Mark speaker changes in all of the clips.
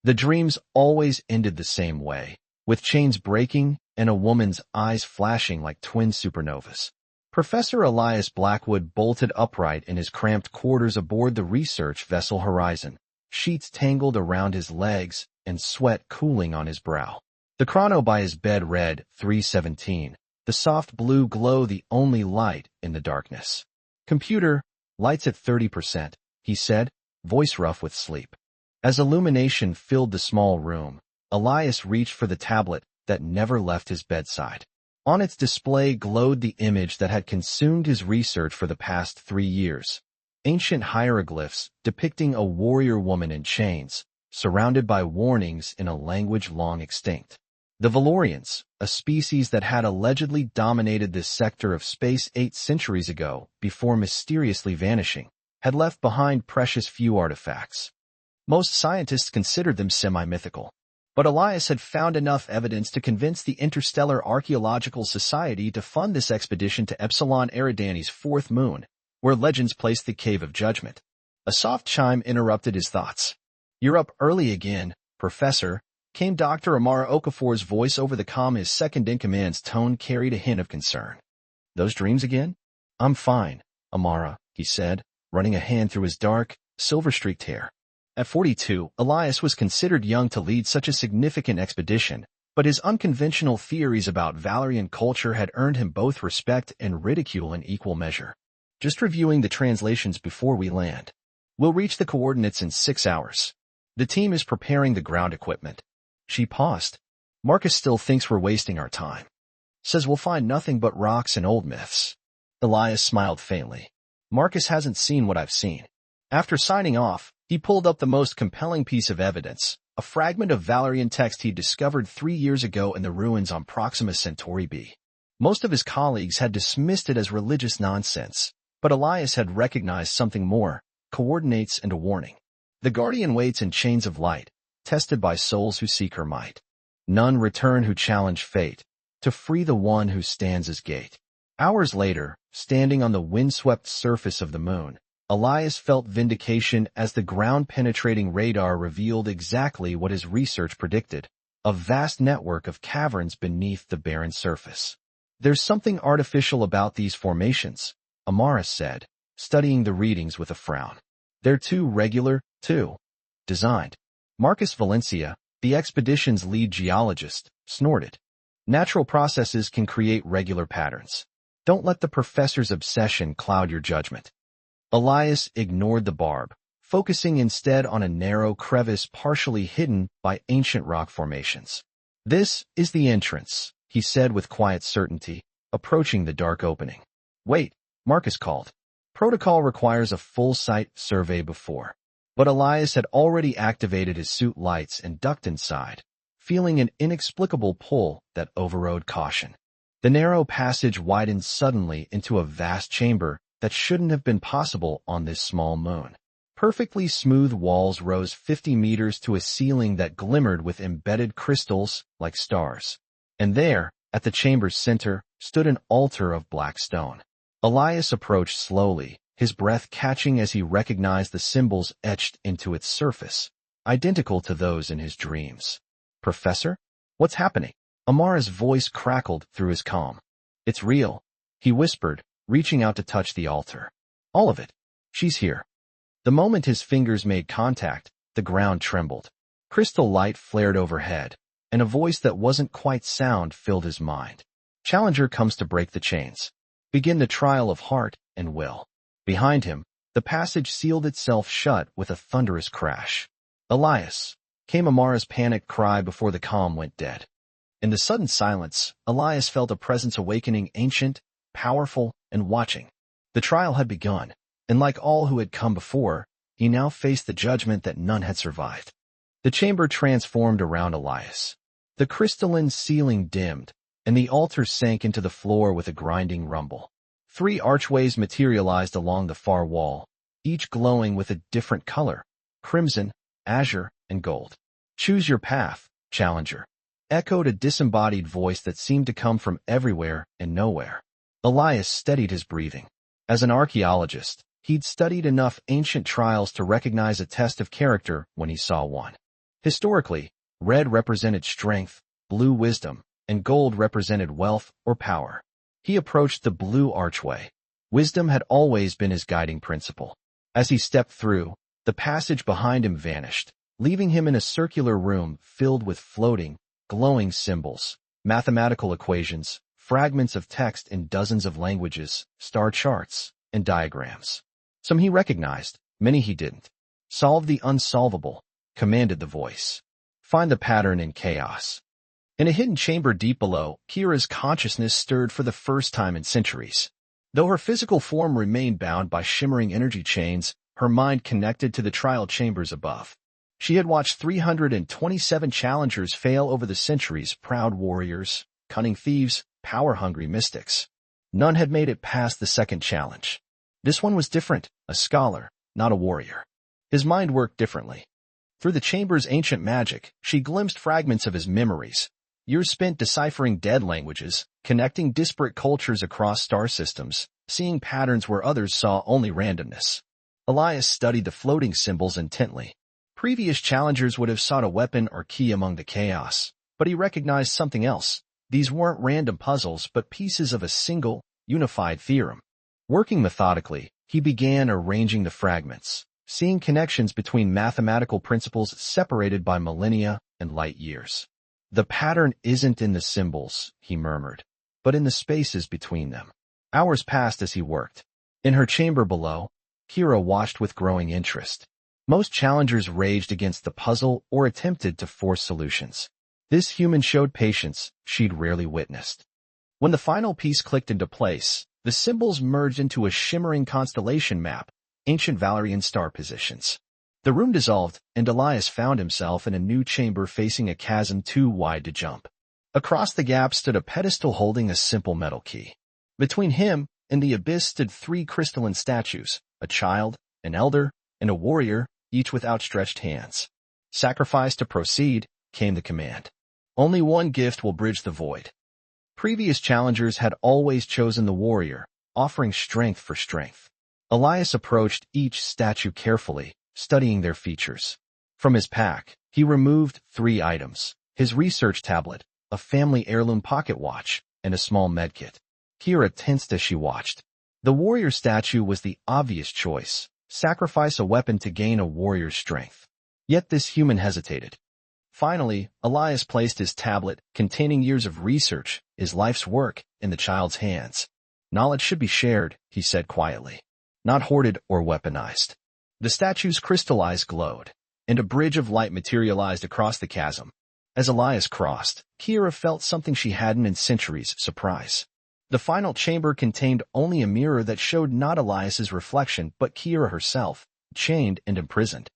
Speaker 1: The dreams always ended the same way, with chains breaking and a woman's eyes flashing like twin supernovas. Professor Elias Blackwood bolted upright in his cramped quarters aboard the research vessel Horizon, sheets tangled around his legs and sweat cooling on his brow. The chrono by his bed read 3:17, the soft blue glow the only light in the darkness. "Computer, lights at 30%, he said, voice rough with sleep. As illumination filled the small room, Elias reached for the tablet that never left his bedside. On its display glowed the image that had consumed his research for the past 3 years. Ancient hieroglyphs depicting a warrior woman in chains, surrounded by warnings in a language long extinct. The Valorians, a species that had allegedly dominated this sector of space 8 centuries ago before mysteriously vanishing, had left behind precious few artifacts. Most scientists considered them semi-mythical. But Elias had found enough evidence to convince the Interstellar Archaeological Society to fund this expedition to Epsilon Eridani's fourth moon, where legends placed the Cave of Judgment. A soft chime interrupted his thoughts. "You're up early again, Professor," came Dr. Amara Okafor's voice over the comm. His second-in-command's tone carried a hint of concern. "Those dreams again?" "I'm fine, Amara," he said, running a hand through his dark, silver-streaked hair. At 42, Elias was considered young to lead such a significant expedition, but his unconventional theories about Valerian culture had earned him both respect and ridicule in equal measure. "Just reviewing the translations before we land. We'll reach the coordinates in 6 hours. The team is preparing the ground equipment." She paused. "Marcus still thinks we're wasting our time. Says we'll find nothing but rocks and old myths." Elias smiled faintly. "Marcus hasn't seen what I've seen." After signing off, he pulled up the most compelling piece of evidence, a fragment of Valerian text he'd discovered 3 years ago in the ruins on Proxima Centauri b. Most of his colleagues had dismissed it as religious nonsense, but Elias had recognized something more, coordinates and a warning. "The guardian waits in chains of light, tested by souls who seek her might. None return who challenge fate, to free the one who stands as gate." Hours later, standing on the windswept surface of the moon, Elias felt vindication as the ground-penetrating radar revealed exactly what his research predicted, a vast network of caverns beneath the barren surface. "There's something artificial about these formations," Amara said, studying the readings with a frown. "They're too regular, too designed." Marcus Valencia, the expedition's lead geologist, snorted. "Natural processes can create regular patterns. Don't let the professor's obsession cloud your judgment." Elias ignored the barb, focusing instead on a narrow crevice partially hidden by ancient rock formations. "This is the entrance," he said with quiet certainty, approaching the dark opening. "Wait," Marcus called. "Protocol requires a full site survey before." But Elias had already activated his suit lights and ducked inside, feeling an inexplicable pull that overrode caution. The narrow passage widened suddenly into a vast chamber that shouldn't have been possible on this small moon. Perfectly smooth walls rose 50 meters to a ceiling that glimmered with embedded crystals like stars. And there, at the chamber's center, stood an altar of black stone. Elias approached slowly, his breath catching as he recognized the symbols etched into its surface, identical to those in his dreams. "Professor? What's happening?" Amara's voice crackled through his comm. "It's real," he whispered, reaching out to touch the altar. "All of it. She's here." The moment his fingers made contact, the ground trembled. Crystal light flared overhead, and a voice that wasn't quite sound filled his mind. "Challenger comes to break the chains. Begin the trial of heart and will." Behind him, the passage sealed itself shut with a thunderous crash. "Elias," came Amara's panicked cry before the comm went dead. In the sudden silence, Elias felt a presence awakening, ancient, powerful, and watching. The trial had begun, and like all who had come before, he now faced the judgment that none had survived. The chamber transformed around Elias. The crystalline ceiling dimmed, and the altar sank into the floor with a grinding rumble. 3 archways materialized along the far wall, each glowing with a different color: crimson, azure, and gold. "Choose your path, Challenger," echoed a disembodied voice that seemed to come from everywhere and nowhere. Elias steadied his breathing. As an archaeologist, he'd studied enough ancient trials to recognize a test of character when he saw one. Historically, red represented strength, blue wisdom, and gold represented wealth or power. He approached the blue archway. Wisdom had always been his guiding principle. As he stepped through, the passage behind him vanished, leaving him in a circular room filled with floating, glowing symbols, mathematical equations, fragments of text in dozens of languages, star charts, and diagrams. Some he recognized, many he didn't. Solve the unsolvable, commanded the voice. Find the pattern in chaos. In a hidden chamber deep below, Kira's consciousness stirred for the first time in centuries. Though her physical form remained bound by shimmering energy chains, her mind connected to the trial chambers above. She had watched 327 challengers fail over the centuries, proud warriors, cunning thieves, power-hungry mystics. None had made it past the second challenge. This one was different, a scholar, not a warrior. His mind worked differently. Through the chamber's ancient magic, she glimpsed fragments of his memories, years spent deciphering dead languages, connecting disparate cultures across star systems, seeing patterns where others saw only randomness. Elias studied the floating symbols intently. Previous challengers would have sought a weapon or key among the chaos, but he recognized something else. These weren't random puzzles, but pieces of a single, unified theorem. Working methodically, he began arranging the fragments, seeing connections between mathematical principles separated by millennia and light years. The pattern isn't in the symbols, he murmured, but in the spaces between them. Hours passed as he worked. In her chamber below, Kira watched with growing interest. Most challengers raged against the puzzle or attempted to force solutions. This human showed patience she'd rarely witnessed. When the final piece clicked into place, the symbols merged into a shimmering constellation map, ancient Valerian star positions. The room dissolved, and Elias found himself in a new chamber facing a chasm too wide to jump. Across the gap stood a pedestal holding a simple metal key. Between him and the abyss stood 3 crystalline statues, a child, an elder, and a warrior, each with outstretched hands. Sacrifice to proceed, came the command. Only one gift will bridge the void. Previous challengers had always chosen the warrior, offering strength for strength. Elias approached each statue carefully, studying their features. From his pack, he removed 3 items: his research tablet, a family heirloom pocket watch, and a small medkit. Kira tensed as she watched. The warrior statue was the obvious choice. Sacrifice a weapon to gain a warrior's strength. Yet this human hesitated. Finally, Elias placed his tablet, containing years of research, his life's work, in the child's hands. Knowledge should be shared, he said quietly, not hoarded or weaponized. The statue's crystallized glowed, and a bridge of light materialized across the chasm. As Elias crossed, Kira felt something she hadn't in centuries: surprise. The final chamber contained only a mirror that showed not Elias's reflection but Kira herself, chained and imprisoned.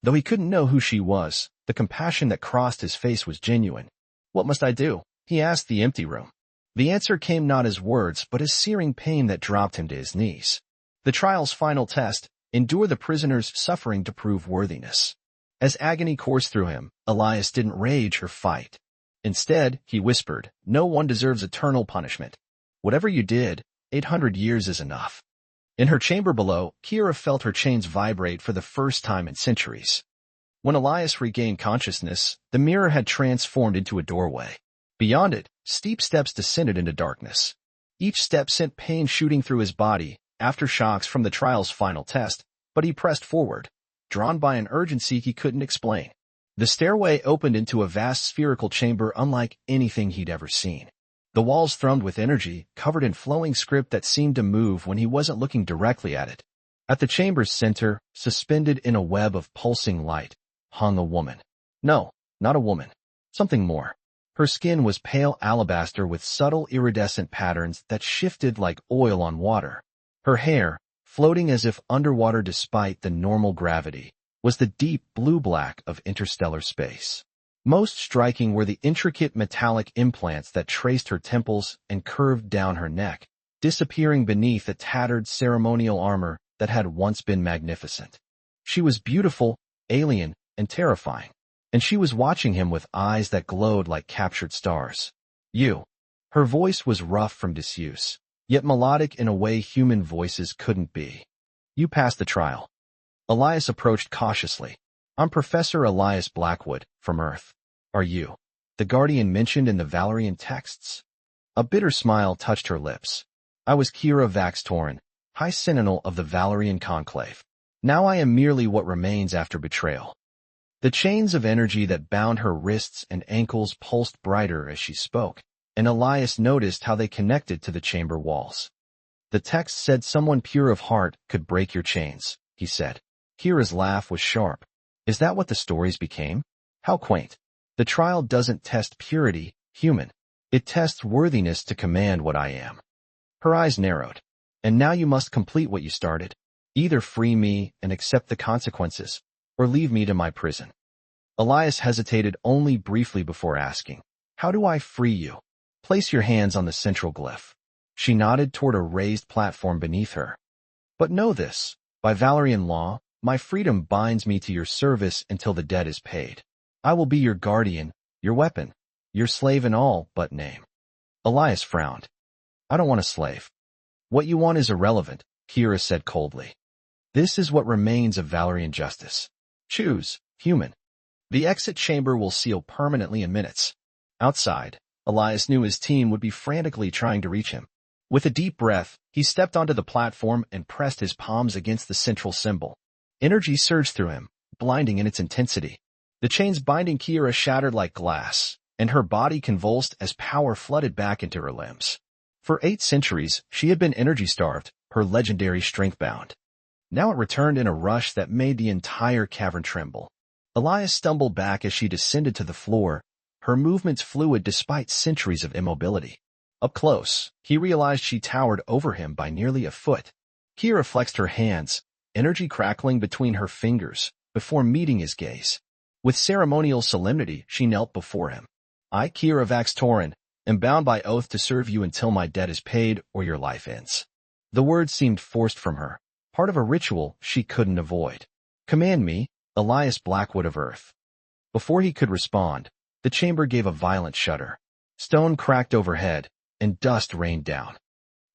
Speaker 1: Though he couldn't know who she was, the compassion that crossed his face was genuine. "What must I do?" he asked the empty room. The answer came not as words but as searing pain that dropped him to his knees. The trial's final test: endure the prisoner's suffering to prove worthiness. As agony coursed through him, Elias didn't rage or fight. Instead, he whispered, "No one deserves eternal punishment. Whatever you did, 800 years is enough." In her chamber below, Kira felt her chains vibrate for the first time in centuries. When Elias regained consciousness, the mirror had transformed into a doorway. Beyond it, steep steps descended into darkness. Each step sent pain shooting through his body, aftershocks from the trial's final test, but he pressed forward, drawn by an urgency he couldn't explain. The stairway opened into a vast spherical chamber unlike anything he'd ever seen. The walls thrummed with energy, covered in flowing script that seemed to move when he wasn't looking directly at it. At the chamber's center, suspended in a web of pulsing light, hung a woman. No, not a woman. Something more. Her skin was pale alabaster with subtle iridescent patterns that shifted like oil on water. Her hair, floating as if underwater despite the normal gravity, was the deep blue-black of interstellar space. Most striking were the intricate metallic implants that traced her temples and curved down her neck, disappearing beneath the tattered ceremonial armor that had once been magnificent. She was beautiful, alien, and terrifying, and she was watching him with eyes that glowed like captured stars. "You." Her voice was rough from disuse, yet melodic in a way human voices couldn't be. "You passed the trial." Elias approached cautiously. I'm Professor Elias Blackwood, from Earth. Are you the guardian mentioned in the Valerian texts? A bitter smile touched her lips. I was Kira Vaxtorin, High Sentinel of the Valerian Conclave. Now I am merely what remains after betrayal. The chains of energy that bound her wrists and ankles pulsed brighter as she spoke, and Elias noticed how they connected to the chamber walls. The text said someone pure of heart could break your chains, he said. Kira's laugh was sharp. Is that what the stories became? How quaint. The trial doesn't test purity, human. It tests worthiness to command what I am. Her eyes narrowed. And now you must complete what you started. Either free me and accept the consequences, or leave me to my prison. Elias hesitated only briefly before asking, how do I free you? Place your hands on the central glyph. She nodded toward a raised platform beneath her. But know this, by Valerian law, my freedom binds me to your service until the debt is paid. I will be your guardian, your weapon, your slave in all but name. Elias frowned. I don't want a slave. What you want is irrelevant, Kira said coldly. This is what remains of Valerian justice. Choose, human. The exit chamber will seal permanently in minutes. Outside, Elias knew his team would be frantically trying to reach him. With a deep breath, he stepped onto the platform and pressed his palms against the central symbol. Energy surged through him, blinding in its intensity. The chains binding Kira shattered like glass, and her body convulsed as power flooded back into her limbs. For 8 centuries, she had been energy-starved, her legendary strength bound. Now it returned in a rush that made the entire cavern tremble. Elias stumbled back as she descended to the floor, her movements fluid despite centuries of immobility. Up close, he realized she towered over him by nearly a foot. Kira flexed her hands, energy crackling between her fingers, before meeting his gaze. With ceremonial solemnity, she knelt before him. I, Kira Vaxtorin, am bound by oath to serve you until my debt is paid or your life ends. The words seemed forced from her, part of a ritual she couldn't avoid. Command me, Elias Blackwood of Earth. Before he could respond, the chamber gave a violent shudder. Stone cracked overhead, and dust rained down.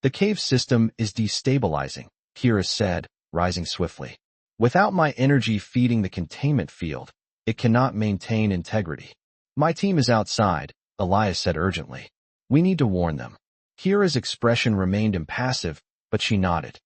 Speaker 1: The cave system is destabilizing, Kira said, rising swiftly. Without my energy feeding the containment field, it cannot maintain integrity. My team is outside, Elias said urgently. We need to warn them. Kira's expression remained impassive, but she nodded.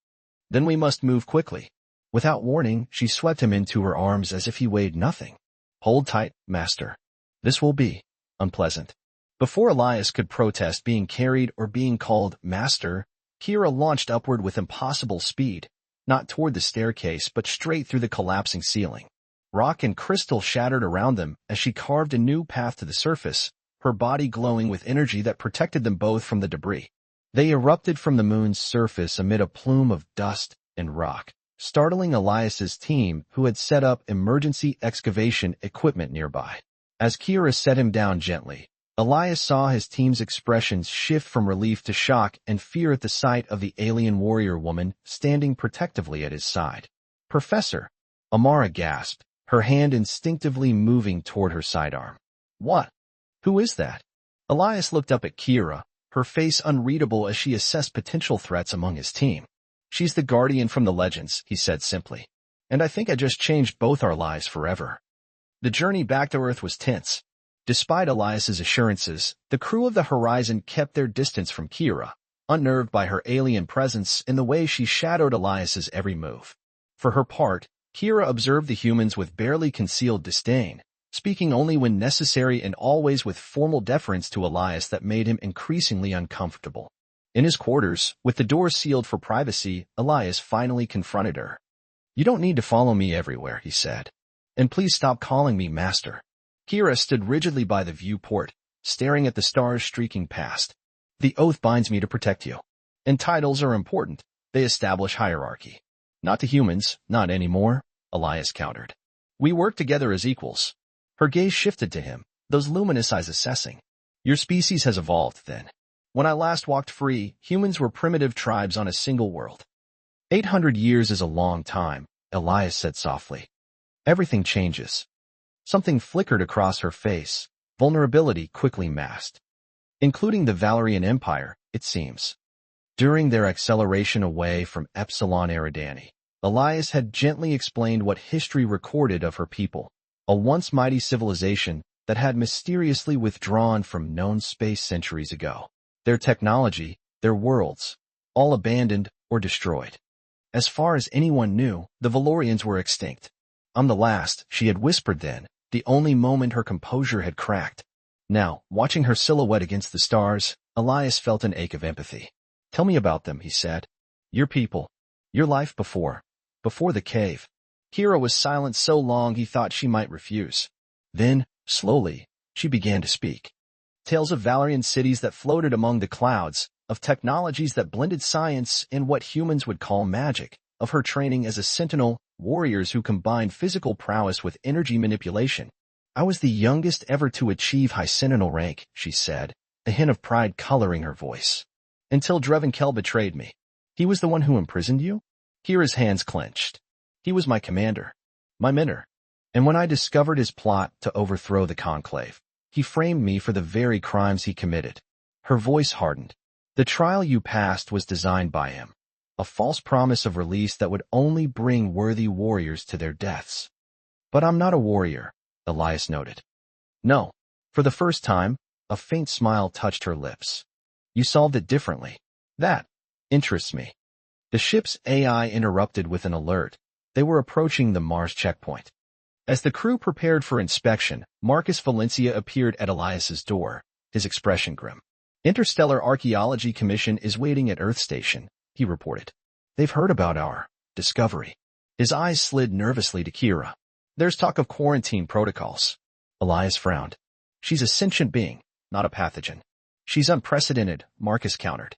Speaker 1: Then we must move quickly. Without warning, she swept him into her arms as if he weighed nothing. Hold tight, master. This will be unpleasant. Before Elias could protest being carried or being called master, Kira launched upward with impossible speed, not toward the staircase but straight through the collapsing ceiling. Rock and crystal shattered around them as she carved a new path to the surface, her body glowing with energy that protected them both from the debris. They erupted from the moon's surface amid a plume of dust and rock, startling Elias's team who had set up emergency excavation equipment nearby. As Kira set him down gently, Elias saw his team's expressions shift from relief to shock and fear at the sight of the alien warrior woman standing protectively at his side. Professor, Amara gasped, her hand instinctively moving toward her sidearm. What? Who is that? Elias looked up at Kira, her face unreadable as she assessed potential threats among his team. She's the guardian from the legends, he said simply. And I think I just changed both our lives forever. The journey back to Earth was tense. Despite Elias's assurances, the crew of the Horizon kept their distance from Kira, unnerved by her alien presence and the way she shadowed Elias's every move. For her part, Kira observed the humans with barely concealed disdain, speaking only when necessary and always with formal deference to Elias that made him increasingly uncomfortable. In his quarters, with the doors sealed for privacy, Elias finally confronted her. You don't need to follow me everywhere, he said. And please stop calling me master. Kira stood rigidly by the viewport, staring at the stars streaking past. The oath binds me to protect you. And titles are important. They establish hierarchy. Not to humans, not anymore, Elias countered. We work together as equals. Her gaze shifted to him, those luminous eyes assessing. Your species has evolved, then. When I last walked free, humans were primitive tribes on a single world. 800 years is a long time, Elias said softly. Everything changes. Something flickered across her face, vulnerability quickly masked. Including the Valerian Empire, it seems. During their acceleration away from Epsilon Eridani, Elias had gently explained what history recorded of her people, a once mighty civilization that had mysteriously withdrawn from known space centuries ago. Their technology, their worlds, all abandoned or destroyed. As far as anyone knew, the Valorians were extinct. "I'm the last," she had whispered then, the only moment her composure had cracked. Now, watching her silhouette against the stars, Elias felt an ache of empathy. "Tell me about them," he said. "Your people. Your life before the cave." Kira was silent so long he thought she might refuse. Then, slowly, she began to speak. Tales of Valorian cities that floated among the clouds, of technologies that blended science and what humans would call magic, of her training as a sentinel, warriors who combined physical prowess with energy manipulation. "I was the youngest ever to achieve high sentinel rank," she said, a hint of pride coloring her voice. "Until Drevenkel betrayed me." "He was the one who imprisoned you?" Kira's hands clenched. "He was my commander, my mentor. And when I discovered his plot to overthrow the conclave, he framed me for the very crimes he committed." Her voice hardened. "The trial you passed was designed by him, a false promise of release that would only bring worthy warriors to their deaths." "But I'm not a warrior," Elias noted. "No." For the first time, a faint smile touched her lips. "You solved it differently. That interests me." The ship's AI interrupted with an alert. They were approaching the Mars checkpoint. As the crew prepared for inspection, Marcus Valencia appeared at Elias's door, his expression grim. "Interstellar Archaeology Commission is waiting at Earth Station," he reported. "They've heard about our discovery." His eyes slid nervously to Kira. "There's talk of quarantine protocols." Elias frowned. "She's a sentient being, not a pathogen." "She's unprecedented," Marcus countered.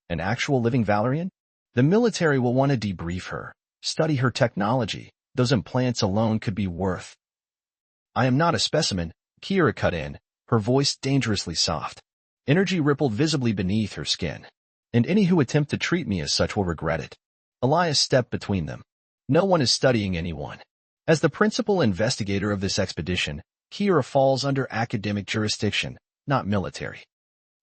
Speaker 1: "An actual living Valorian? The military will want to debrief her, study her technology. Those implants alone could be worth." "I am not a specimen," Kira cut in, her voice dangerously soft. Energy rippled visibly beneath her skin. "And any who attempt to treat me as such will regret it." Elias stepped between them. "No one is studying anyone. As the principal investigator of this expedition, Kira falls under academic jurisdiction, not military."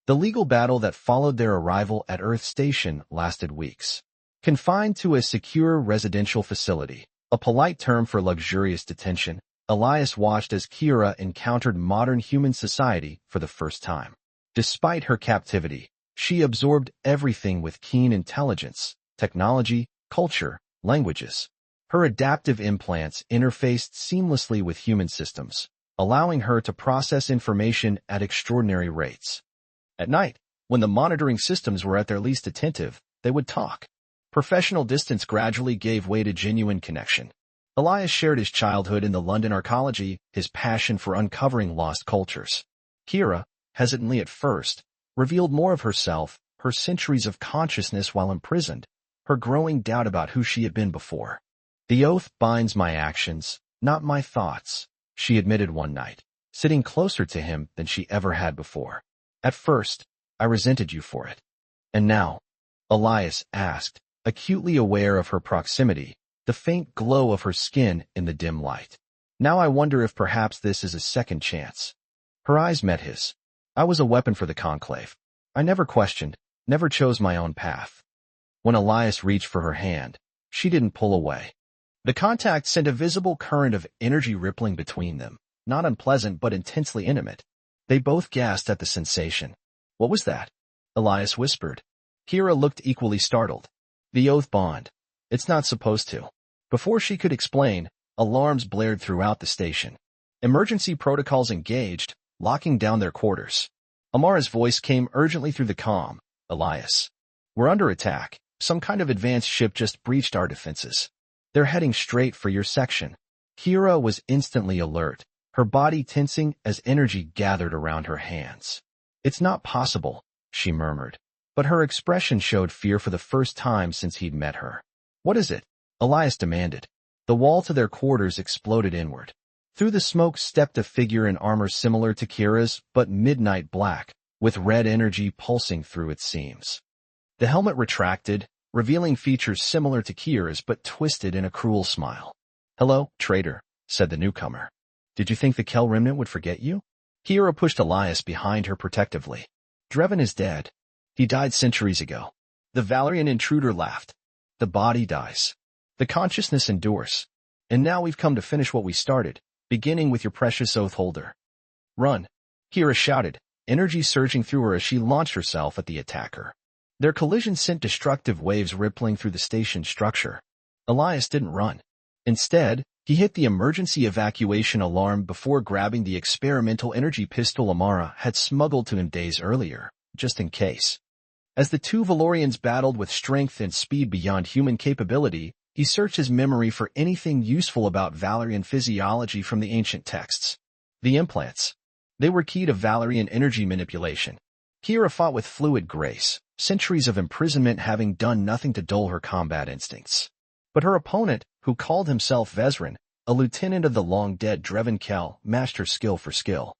Speaker 1: The legal battle that followed their arrival at Earth Station lasted weeks. Confined to a secure residential facility, a polite term for luxurious detention, Elias watched as Kira encountered modern human society for the first time. Despite her captivity, she absorbed everything with keen intelligence: technology, culture, languages. Her adaptive implants interfaced seamlessly with human systems, allowing her to process information at extraordinary rates. At night, when the monitoring systems were at their least attentive, they would talk. Professional distance gradually gave way to genuine connection. Elias shared his childhood in the London archaeology, his passion for uncovering lost cultures. Kira, hesitantly at first, revealed more of herself, her centuries of consciousness while imprisoned, her growing doubt about who she had been before. "The oath binds my actions, not my thoughts," she admitted one night, sitting closer to him than she ever had before. "At first, I resented you for it." "And now?" Elias asked, acutely aware of her proximity, the faint glow of her skin in the dim light. "Now I wonder if perhaps this is a second chance." Her eyes met his. "I was a weapon for the conclave. I never questioned, never chose my own path." When Elias reached for her hand, she didn't pull away. The contact sent a visible current of energy rippling between them, not unpleasant but intensely intimate. They both gasped at the sensation. "What was that?" Elias whispered. Kira looked equally startled. "The oath bond. It's not supposed to." Before she could explain, alarms blared throughout the station. Emergency protocols engaged, locking down their quarters. Amara's voice came urgently through the comm. "Elias, we're under attack. Some kind of advanced ship just breached our defenses. They're heading straight for your section." Kira was instantly alert, her body tensing as energy gathered around her hands. "It's not possible," she murmured, but her expression showed fear for the first time since he'd met her. "What is it?" Elias demanded. The wall to their quarters exploded inward. Through the smoke stepped a figure in armor similar to Kira's, but midnight black, with red energy pulsing through its seams. The helmet retracted, revealing features similar to Kira's but twisted in a cruel smile. "Hello, traitor," said the newcomer. "Did you think the Kel remnant would forget you?" Kira pushed Elias behind her protectively. "Dreven is dead. He died centuries ago." The Valerian intruder laughed. "The body dies. The consciousness endures. And now we've come to finish what we started, beginning with your precious oath holder. Run! Kira shouted, energy surging through her as she launched herself at the attacker. Their collision sent destructive waves rippling through the station's structure. Elias didn't run. Instead, he hit the emergency evacuation alarm before grabbing the experimental energy pistol Amara had smuggled to him days earlier, just in case. As the two Valorians battled with strength and speed beyond human capability, he searched his memory for anything useful about Valerian physiology from the ancient texts. The implants. They were key to Valerian energy manipulation. Kira fought with fluid grace, centuries of imprisonment having done nothing to dull her combat instincts. But her opponent, who called himself Vezran, a lieutenant of the long-dead Dreven Kell, matched her skill for skill.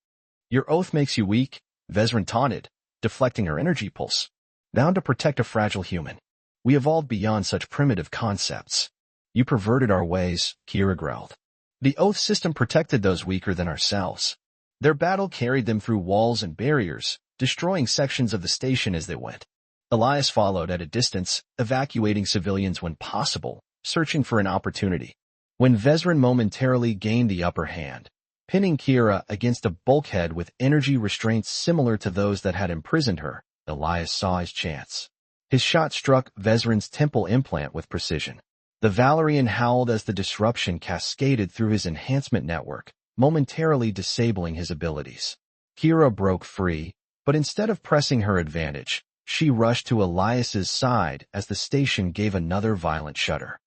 Speaker 1: Your oath makes you weak, Vezran taunted, deflecting her energy pulse. Bound to protect a fragile human. We evolved beyond such primitive concepts. You perverted our ways, Kira growled. The oath system protected those weaker than ourselves. Their battle carried them through walls and barriers, destroying sections of the station as they went. Elias followed at a distance, evacuating civilians when possible, searching for an opportunity. When Vezran momentarily gained the upper hand, pinning Kira against a bulkhead with energy restraints similar to those that had imprisoned her, Elias saw his chance. His shot struck Vezran's temple implant with precision. The Valerian howled as the disruption cascaded through his enhancement network, momentarily disabling his abilities. Kira broke free, but instead of pressing her advantage, she rushed to Elias's side as the station gave another violent shudder.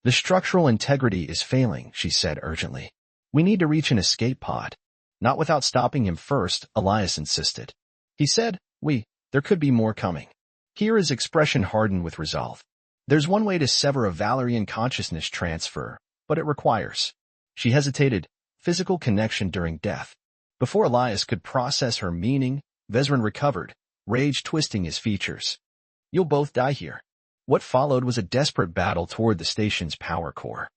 Speaker 1: The structural integrity is failing, she said urgently. We need to reach an escape pod. Not without stopping him first, Elias insisted. He said, there could be more coming. Kira's expression hardened with resolve. There's one way to sever a Valerian consciousness transfer, but it requires. She hesitated, physical connection during death. Before Elias could process her meaning, Vezran recovered, rage twisting his features. You'll both die here. What followed was a desperate battle toward the station's power core.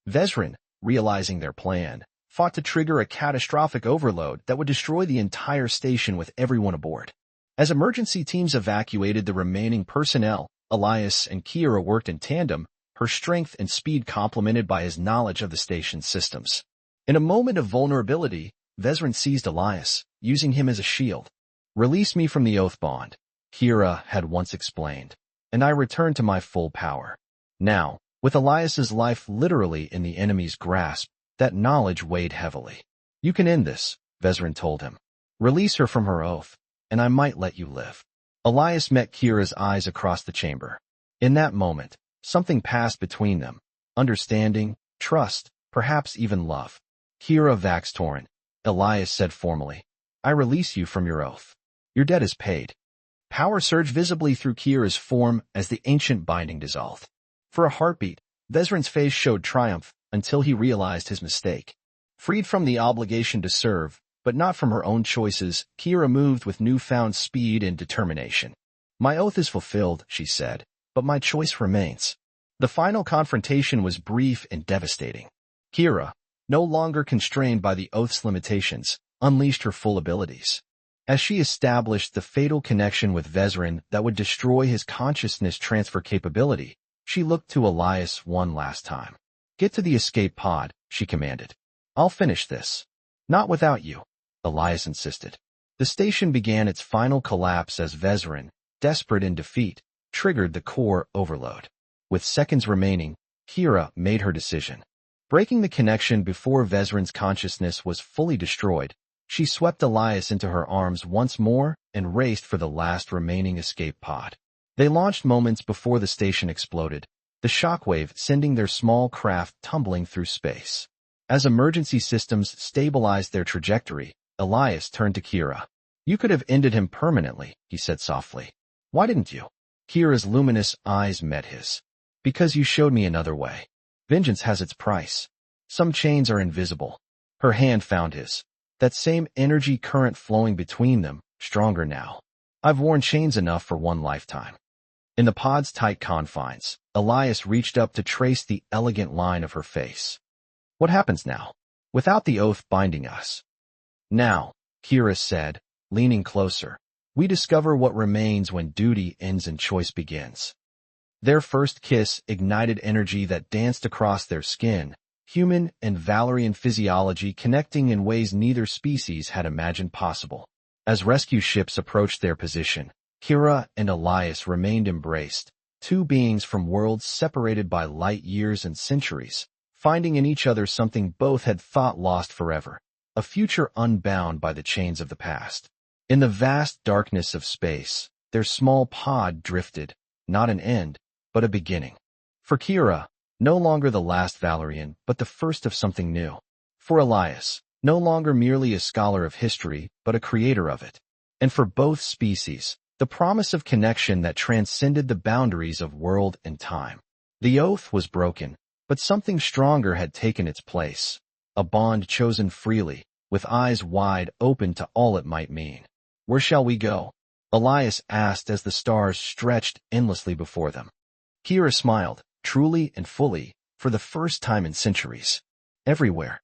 Speaker 1: Vezran, realizing their plan, fought to trigger a catastrophic overload that would destroy the entire station with everyone aboard. As emergency teams evacuated the remaining personnel, Elias and Kira worked in tandem, her strength and speed complemented by his knowledge of the station's systems. In a moment of vulnerability, Vezran seized Elias, using him as a shield. Release me from the oath bond, Kira had once explained, and I returned to my full power. Now, with Elias's life literally in the enemy's grasp, that knowledge weighed heavily. You can end this, Vezran told him. Release her from her oath, and I might let you live. Elias met Kira's eyes across the chamber. In that moment, something passed between them. Understanding, trust, perhaps even love. Kira vaxed torn. Elias said formally, I release you from your oath. Your debt is paid. Power surged visibly through Kira's form as the ancient binding dissolved. For a heartbeat, Vezran's face showed triumph until he realized his mistake. Freed from the obligation to serve, but not from her own choices, Kira moved with newfound speed and determination. My oath is fulfilled, she said, but my choice remains. The final confrontation was brief and devastating. Kira, no longer constrained by the oath's limitations, unleashed her full abilities. As she established the fatal connection with Vezran that would destroy his consciousness transfer capability, she looked to Elias one last time. Get to the escape pod, she commanded. I'll finish this. Not without you, Elias insisted. The station began its final collapse as Vezran, desperate in defeat, triggered the core overload. With seconds remaining, Kira made her decision. Breaking the connection before Vezran's consciousness was fully destroyed, she swept Elias into her arms once more and raced for the last remaining escape pod. They launched moments before the station exploded, the shockwave sending their small craft tumbling through space. As emergency systems stabilized their trajectory, Elias turned to Kira. You could have ended him permanently, he said softly. Why didn't you? Kira's luminous eyes met his. Because you showed me another way. Vengeance has its price. Some chains are invisible. Her hand found his. That same energy current flowing between them, stronger now. I've worn chains enough for one lifetime. In the pod's tight confines, Elias reached up to trace the elegant line of her face. What happens now? Without the oath binding us. Now, Kira said, leaning closer, we discover what remains when duty ends and choice begins. Their first kiss ignited energy that danced across their skin, human and Valerian physiology connecting in ways neither species had imagined possible. As rescue ships approached their position, Kira and Elias remained embraced, two beings from worlds separated by light years and centuries, finding in each other something both had thought lost forever, a future unbound by the chains of the past. In the vast darkness of space, their small pod drifted, not an end, but a beginning. For Kira, no longer the last Valerian, but the first of something new. For Elias, no longer merely a scholar of history, but a creator of it. And for both species, the promise of connection that transcended the boundaries of world and time. The oath was broken, but something stronger had taken its place. A bond chosen freely, with eyes wide open to all it might mean. Where shall we go? Elias asked as the stars stretched endlessly before them. Kira smiled, truly and fully, for the first time in centuries. Everywhere.